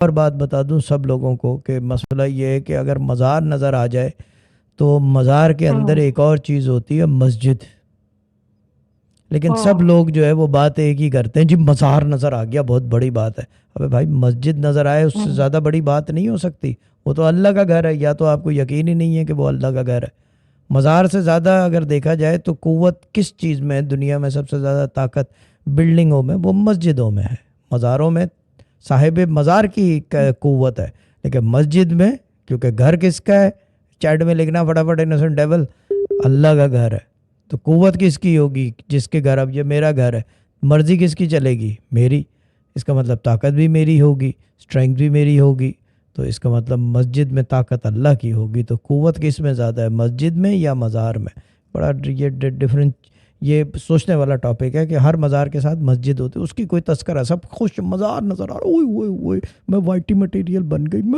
और बात बता दूं सब लोगों को कि मसला ये है कि अगर मज़ार नज़र आ जाए तो मज़ार के अंदर हम्म। एक और चीज़ होती है, मस्जिद। लेकिन सब हम्म। लोग जो है वो बात एक ही करते हैं, जी मज़ार नज़र आ गया बहुत बड़ी बात है। अबे भाई, मस्जिद नज़र आए उससे हम्म। ज़्यादा बड़ी बात नहीं हो सकती। वो तो अल्लाह का घर है, या तो आपको यकीन ही नहीं है कि वो अल्लाह का घर है। मज़ार से ज़्यादा अगर देखा जाए तो कुव्वत किस चीज़ में है दुनिया में, सबसे ज़्यादा ताकत बिल्डिंगों में, वो मस्जिदों में है। मज़ारों में साहिब मज़ार की कुव्वत है, लेकिन मस्जिद में, क्योंकि घर किसका है, चैट में लिखना फटाफट, इनोसेंट डेवल, अल्लाह का घर है। तो कुव्वत किसकी होगी, जिसके घर, अब ये मेरा घर है, मर्जी किसकी चलेगी, मेरी। इसका मतलब ताकत भी मेरी होगी, स्ट्रेंथ भी मेरी होगी। तो इसका मतलब मस्जिद में ताकत अल्लाह की होगी। तो कुव्वत किस में ज़्यादा है, मस्जिद में या मज़ार में? बड़ा ये डिफरेंट, ये सोचने वाला टॉपिक है कि हर मज़ार के साथ मस्जिद होती है, उसकी कोई तस्करा, सब खुश, मज़ार नज़र आ रहा, ओए ओए ओए, मैं वाइटी मटेरियल बन गई, मैं